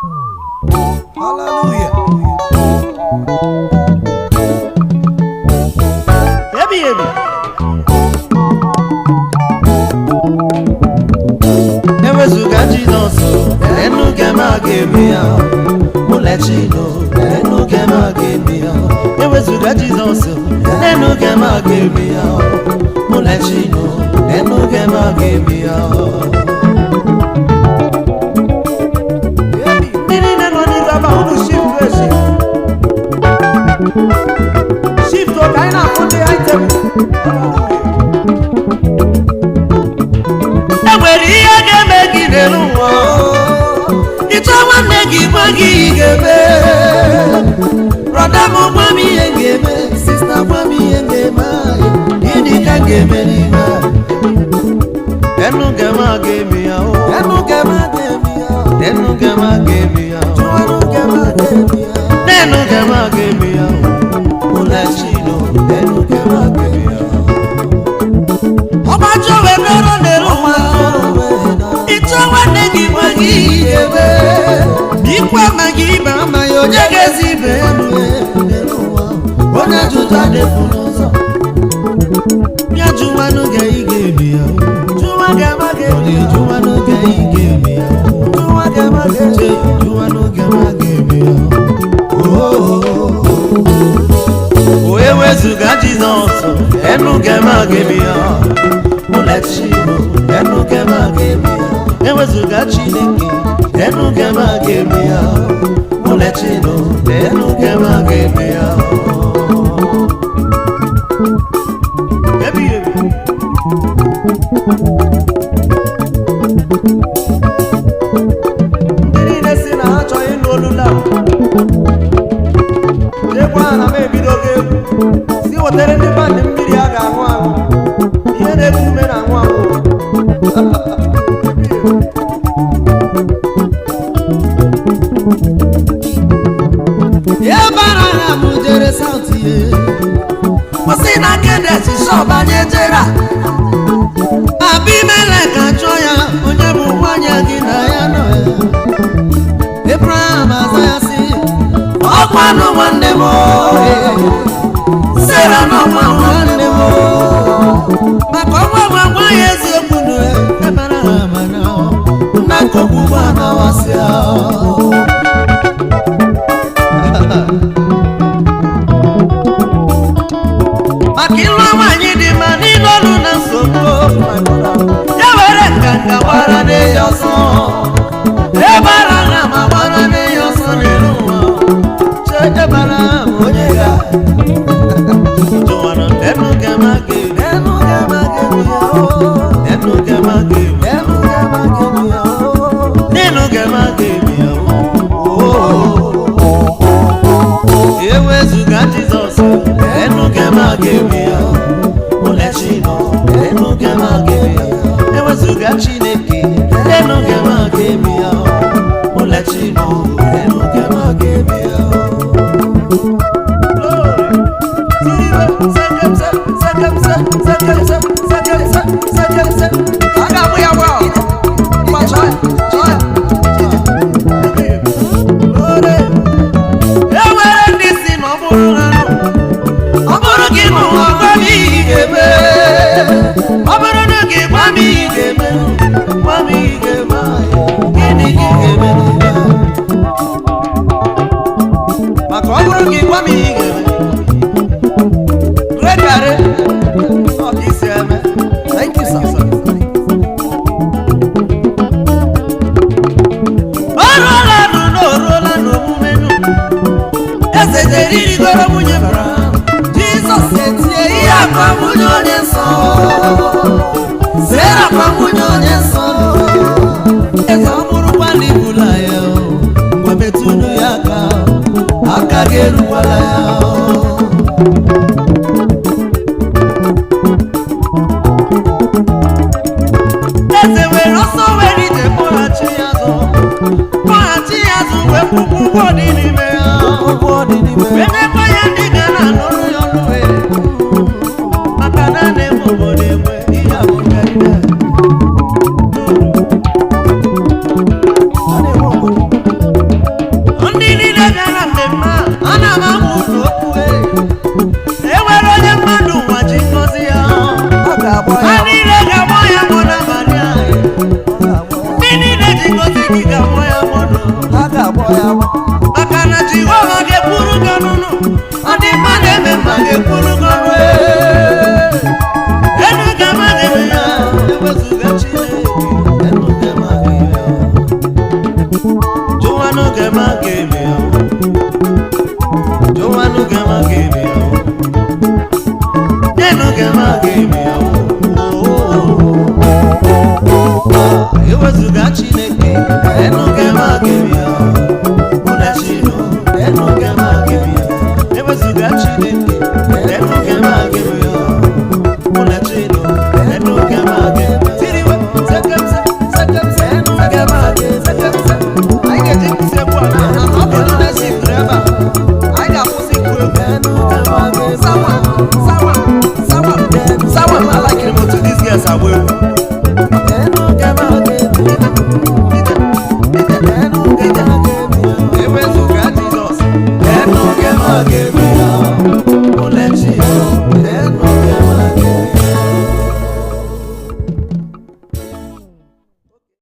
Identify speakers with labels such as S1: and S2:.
S1: Hallelujah. Ebi ebi. Ewezuga Jizọs, enu gema ga-eme ya. Mulechino, enu gema ga-eme ya. Ewezuga Jizọs, enu gema ga-eme ya. Mulechino, enu gema ga-eme ya. Shift to China on the item. Every year they make it a it's a one they give a gig. Brother Mommy and game, sister Mommy and game. You can give any man. Then no gamma gave me out. Then no gamma gave me out. Then no gamma gave me out. No gamma gave me out. Then no gamma gave me out. Mulechino, then no gamma gave me out. How much of a girl on the road? It's a one they give a give. Equal Magiba, my Ojagazi, when I do that, Yajumano Gay gave me out. Juagama gave me out. Juano Gay gave me out. Juagama gave me out. Juano Gama gave me out. Oh, Ewezuga Jizọs, enu gema gave me out. Mulechino, enu gema gave me out. Ewezuga Chineke, enu gema gave me out. Mulechino, enu gema gave me out. Baby, Sarah no one Ewezuga Jizọs, enu gema gave me out. Mulechino, enu gema gave me out. Ewezuga Chineke, enu gema gave me out. Mulechino, enu gema gave me out. Glory. Thank you, sir. Jesus said, "Yeah, come on, your son." Sarah, come on, your son. It's a Murupani Bulaya. Wabetunu yaka, akageru walaya. Eze we also very the Mohachiazo. Mohachiazo we pupu body ni me. Body ni me. Remember ya digana no yo we. Makana ne mo body we. Iya body. maka na Jehova ga-ekwuru gị ọnụnụ ọ dị mma na-eme mma ga-ekwuru gị ọnụ enu ga-ama ga-eme ya ewezuga Chineke enu ga-ama ga-eme ya jụwanụ ga-ama ga-eme ya jụwanụ ga-ama ga-eme ya enu ga-ama ga-eme ya ewezuga Chineke enu ga-ama ga-eme ya unachino enu ga-ama ga-eme ya ewezuga Chineke enu ga-ama ga-eme ya unachino enu ga-ama ga-eme tiriwe sekamse sekamse enu ga-ama sekamse anyị ga-eji kwụsị egwu a na ọ bụ na si graba anyị ga-akwụsị ikwu egwu enu ga-ama ga-eme